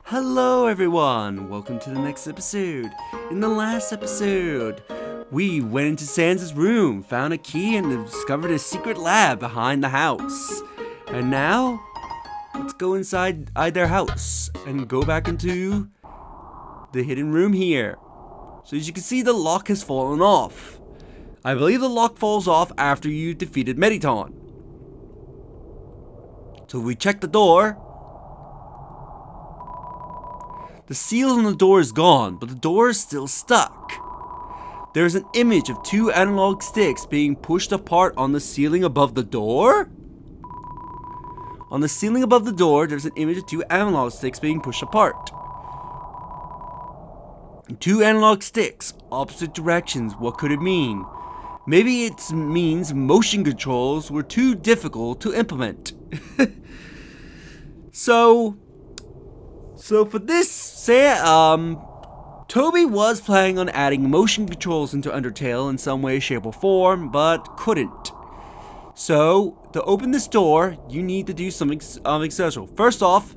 Hello everyone, welcome to the next episode. In the last episode, we went into Sans' room, found a key, and discovered a secret lab behind the house. And now, let's go inside their house and go back into the hidden room here. So as you can see, the lock has fallen off. I believe the lock falls off after you defeated Mediton. So we check the door. The seal on the door is gone, but the door is still stuck. There's an image of two analog sticks being pushed apart on the ceiling above the door? On the ceiling above the door, there's an image of two analog sticks being pushed apart. Two analog sticks, opposite directions. What could it mean? Maybe it means motion controls were too difficult to implement. So for this, Toby was planning on adding motion controls into Undertale in some way, shape, or form, but couldn't. So, to open this door, you need to do something special. First off,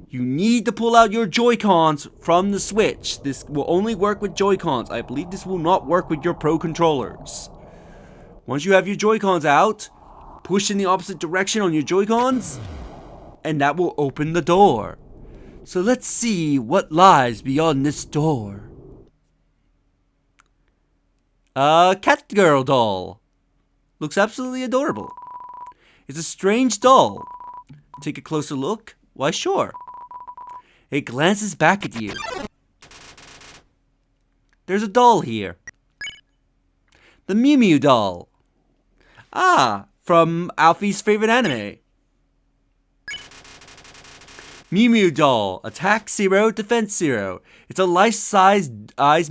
you need to pull out your Joy-Cons from the Switch. This will only work with Joy-Cons. I believe this will not work with your Pro controllers. Once you have your Joy-Cons out, push in the opposite direction on your Joy-Cons, and that will open the door. So let's see what lies beyond this door. A cat girl doll. Looks absolutely adorable. It's a strange doll. Take a closer look. Why, sure. It glances back at you. There's a doll here. The Mew Mew doll. Ah, from Alfie's favorite anime. Mew Mew doll. Attack 0, defense 0. It's a life-size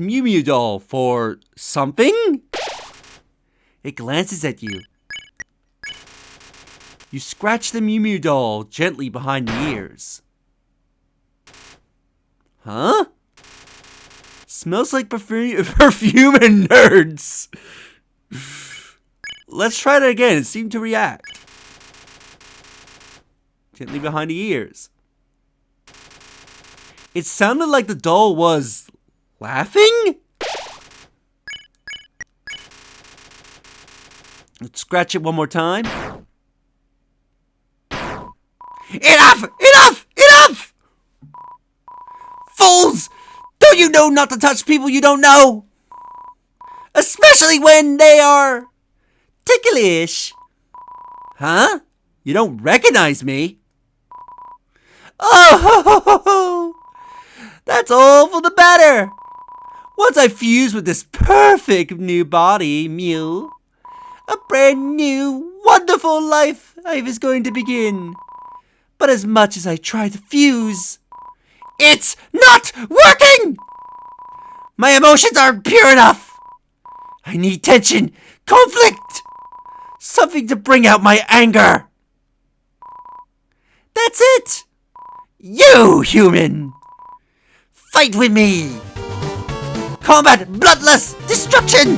Mew Mew doll for something? It glances at you. You scratch the Mew Mew doll gently behind the ears. Huh? Smells like perfume and nerds. Let's try that again. It seemed to react. Gently behind the ears. It sounded like the doll was laughing? Let's scratch it one more time. Enough! Enough! Enough! Fools! Don't you know not to touch people you don't know? Especially when they are ticklish. Huh? You don't recognize me? Oh! That's all for the better. Once I fuse with this perfect new body, Mew, a brand new, wonderful life is going to begin. But as much as I try to fuse, it's not working! My emotions aren't pure enough. I need tension, conflict, something to bring out my anger. That's it. You, human. Fight with me! Combat, bloodless destruction!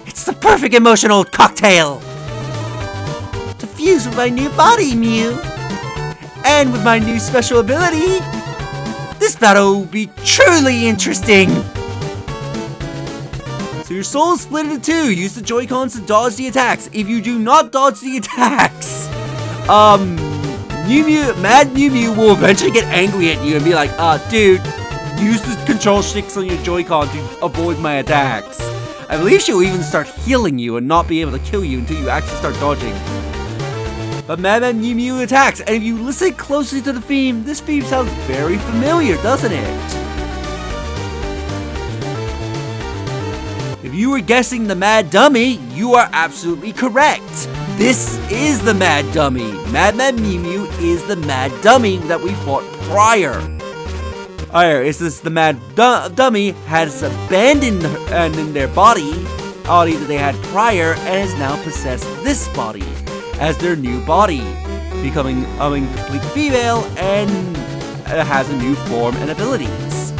It's the perfect emotional cocktail! To fuse with my new body, Mew! And with my new special ability, this battle will be truly interesting! So your soul is split into two. Use the Joy-Cons to dodge the attacks. If you do not dodge the attacks, Mad Mew Mew will eventually get angry at you and be like, dude, use the control sticks on your Joy-Con to avoid my attacks. I believe she'll even start healing you and not be able to kill you until you actually start dodging. But Mad Mew Mew attacks, and if you listen closely to the theme, this theme sounds very familiar, doesn't it? If you were guessing the Mad Dummy, you are absolutely correct. This is the Mad Dummy. Mad Mew Mew is the Mad Dummy that we fought prior. It's this the Mad Dummy has abandoned their body that they had prior and has now possessed this body as their new body, becoming a complete female and has a new form and abilities.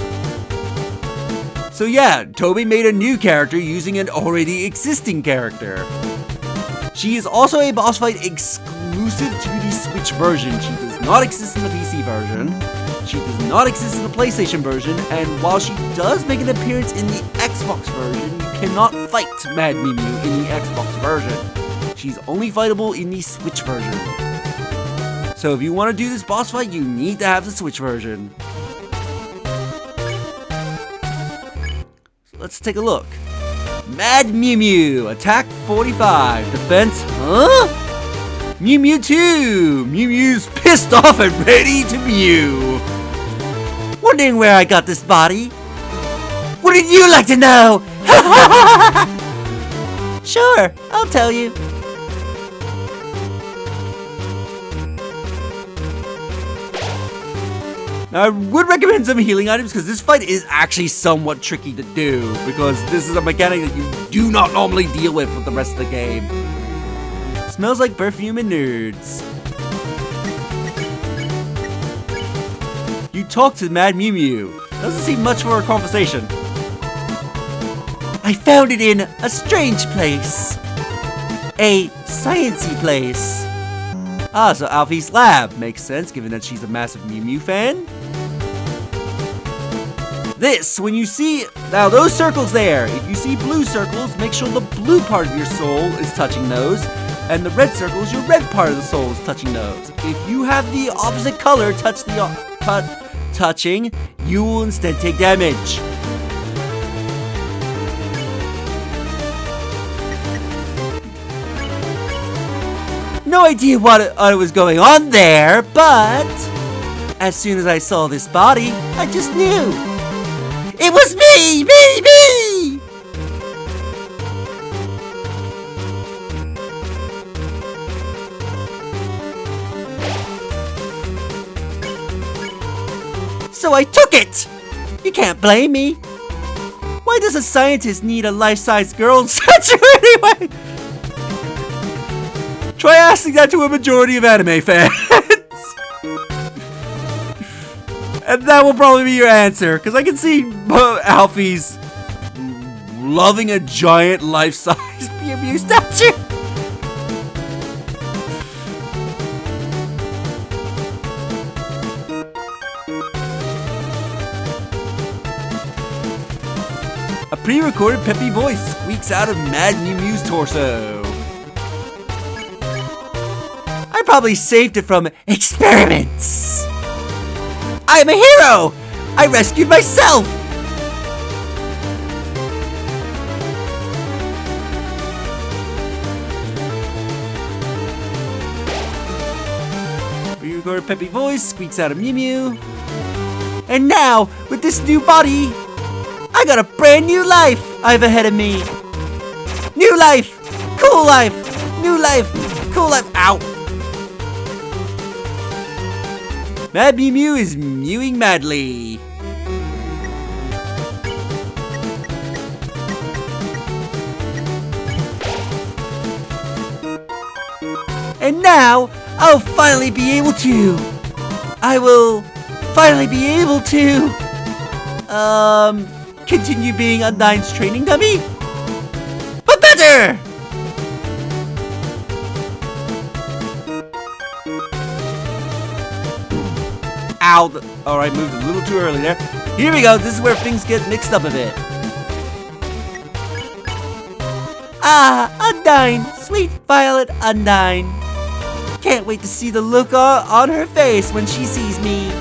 So yeah, Toby made a new character using an already existing character. She is also a boss fight exclusive to the Switch version. She does not exist in the PC version. She does not exist in the PlayStation version. And while she does make an appearance in the Xbox version, you cannot fight Mad Mew Mew in the Xbox version. She's only fightable in the Switch version. So if you want to do this boss fight, you need to have the Switch version. So let's take a look. Mad Mew Mew, attack 45, defense, huh? Mew Mew 2, Mew Mew's pissed off and ready to mew. Wondering where I got this body? Wouldn't you like to know? Sure, I'll tell you. Now, I would recommend some healing items because this fight is actually somewhat tricky to do because this is a mechanic that you do not normally deal with the rest of the game. Smells like perfume and nerds. You talk to Mad Mew Mew. Doesn't seem much for a conversation. I found it in a strange place. A sciencey place. Ah, so Alfie's lab. Makes sense, given that she's a massive Mew Mew fan. This, when you see... Now, those circles there. If you see blue circles, make sure the blue part of your soul is touching those. And the red circles, your red part of the soul is touching those. If you have the opposite color touching, you will instead take damage. No idea what was going on there, but as soon as I saw this body, I just knew. It was me! So I took it! You can't blame me. Why does a scientist need a life-size girl statue anyway? Try asking that to a majority of anime fans. And that will probably be your answer, because I can see Alfie's loving a giant life-size Mew Mew statue. A pre-recorded peppy voice squeaks out of Mad Mew Mew's torso. I probably saved it from experiments. I'm a hero! I rescued myself! Pre-recorded peppy voice squeaks out of Mew Mew. And now, with this new body, I got a brand new life I've ahead of me. New life! Cool life! New life! Cool life! Ow! Mad Mew Mew is mewing madly. And now, I'll finally be able to. I will finally be able to. Continue being Undyne's training dummy? But better! Ow! Alright, moved a little too early there. Here we go, this is where things get mixed up a bit. Ah, Undyne! Sweet Violet Undyne! Can't wait to see the look on her face when she sees me.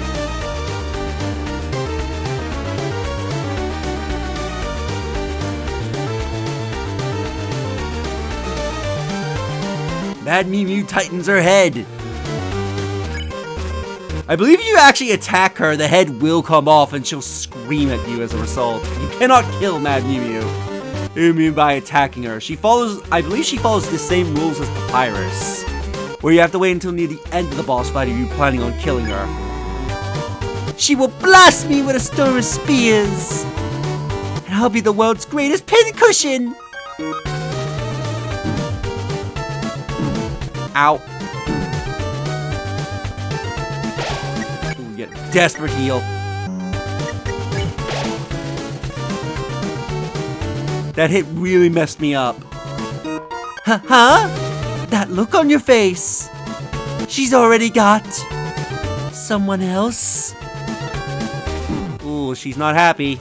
Mad Mew Mew tightens her head. I believe if you actually attack her, the head will come off and she'll scream at you as a result. You cannot kill Mad Mew Mew by attacking her. I believe she follows the same rules as Papyrus, where you have to wait until near the end of the boss fight if you're planning on killing her. She will blast me with a storm of spears, and I'll be the world's greatest pincushion. Ow. Ooh, get a desperate heal. That hit really messed me up. Huh? That look on your face. She's already got someone else. Ooh, she's not happy.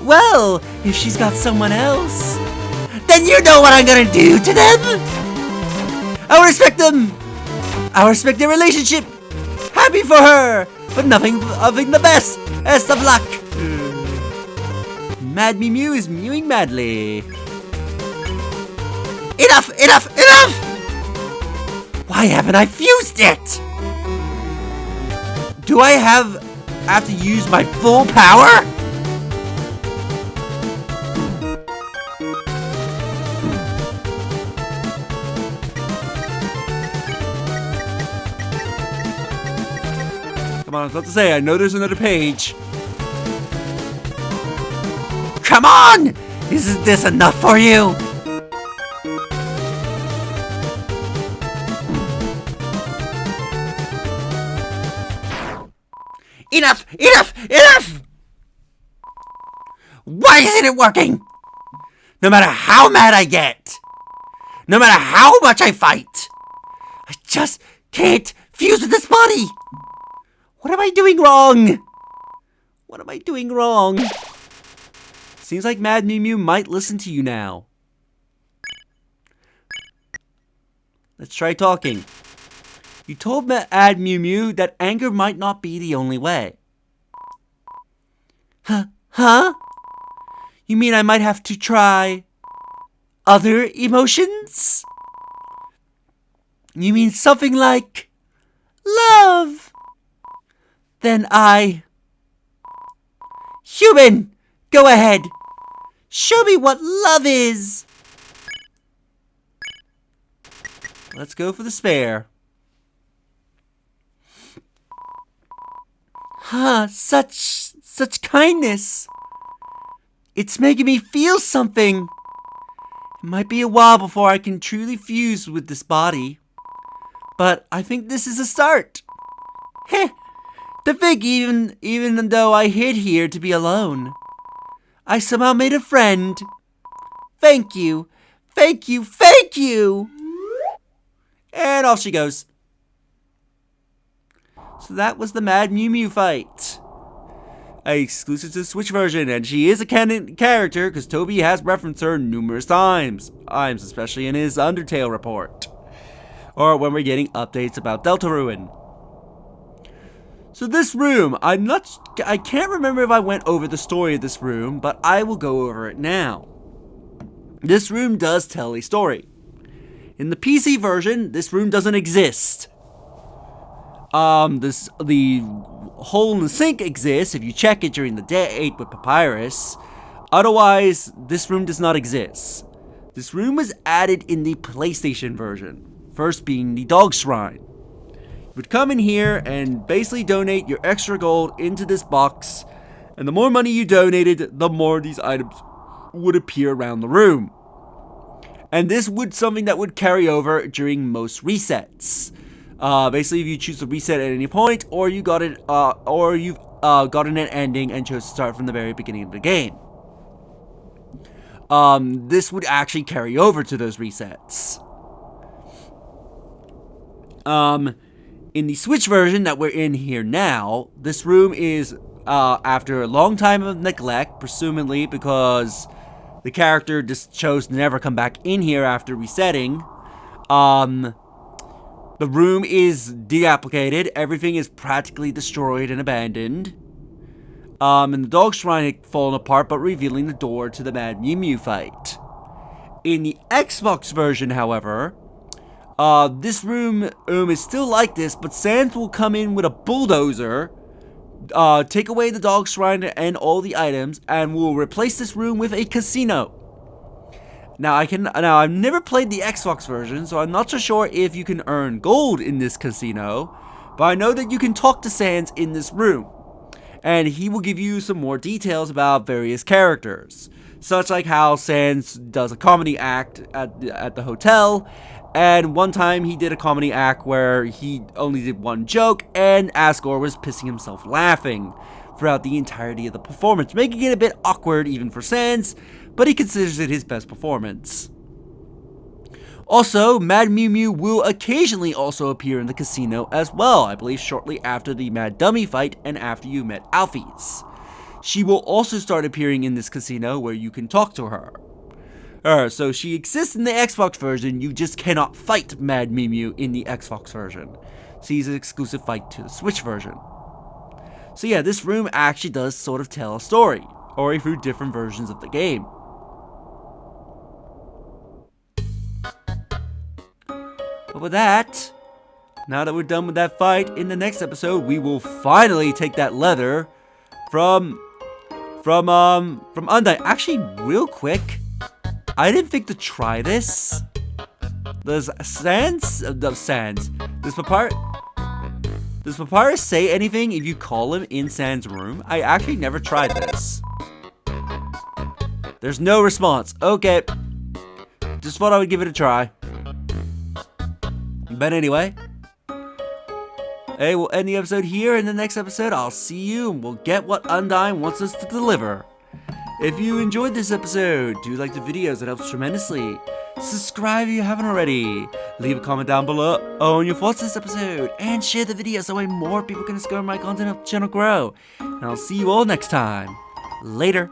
Well, if she's got someone else, then you know what I'm gonna do to them. I will respect them. I will respect their relationship. Happy for her, but nothing of the best. Best of luck. Mad Mew Mew is mewing madly. Enough! Enough! Enough! Why haven't I fused it? Do I have to use my full power? Come on, I was about to say, I know there's another page. Come on! Isn't this enough for you? Enough! Enough! Enough! Why isn't it working? No matter how mad I get, no matter how much I fight, I just can't fuse with this body. What am I doing wrong? What am I doing wrong? Seems like Mad Mew Mew might listen to you now. Let's try talking. You told Mad Mew Mew that anger might not be the only way. Huh? You mean I might have to try other emotions? You mean something like love? Then Human! Go ahead! Show me what love is! Let's go for the spare. Such kindness. It's making me feel something. It might be a while before I can truly fuse with this body. But I think this is a start. Heh. To think even though I hid here to be alone, I somehow made a friend. Thank you. Thank you. Thank you. And off she goes. So that was the Mad Mew Mew fight. Exclusive to the Switch version, and she is a canon character because Toby has referenced her numerous times, especially in his Undertale report, or when we're getting updates about Deltarune. So this room, I can't remember if I went over the story of this room, but I will go over it now. This room does tell a story. In the PC version, this room doesn't exist. The hole in the sink exists if you check it during the date with Papyrus. Otherwise, this room does not exist. This room was added in the PlayStation version, first being the Dog Shrine. You would come in here and basically donate your extra gold into this box, and the more money you donated, the more these items would appear around the room. And this would something that would carry over during most resets. Basically, if you choose to reset at any point, or you got it, or you've gotten an ending and chose to start from the very beginning of the game. This would actually carry over to those resets. In the Switch version that we're in here now, this room is, after a long time of neglect, presumably because the character just chose to never come back in here after resetting, the room is deapplicated, everything is practically destroyed and abandoned. And the Dog Shrine had fallen apart, but revealing the door to the Mad Mew Mew fight. In the Xbox version, however, this room is still like this, but Sans will come in with a bulldozer, take away the Dog Shrine and all the items, and will replace this room with a casino. Now I've never played the Xbox version, so I'm not so sure if you can earn gold in this casino, but I know that you can talk to Sans in this room, and he will give you some more details about various characters, such like how Sans does a comedy act at the hotel, And one time he did a comedy act where he only did one joke, and Asgore was pissing himself laughing throughout the entirety of the performance, making it a bit awkward even for Sans, but he considers it his best performance. Also, Mad Mew Mew will occasionally also appear in the casino as well, I believe shortly after the Mad Dummy fight and after you met Alphys. She will also start appearing in this casino where you can talk to her. So she exists in the Xbox version, you just cannot fight Mad Mew Mew in the Xbox version. She's an exclusive fight to the Switch version. So yeah, this room actually does sort of tell a story, or through different versions of the game. But with that, now that we're done with that fight, in the next episode, we will finally take that leather from Undyne. Actually, real quick, I didn't think to try this. Does Papyrus say anything if you call him in Sans' room? I actually never tried this. There's no response. Okay. Just thought I would give it a try. But anyway, hey, we'll end the episode here. In the next episode, I'll see you and we'll get what Undyne wants us to deliver. If you enjoyed this episode, do like the videos, it helps tremendously. Subscribe if you haven't already. Leave a comment down below on your thoughts on this episode. And share the video so that way more people can discover my content and help the channel grow. And I'll see you all next time. Later.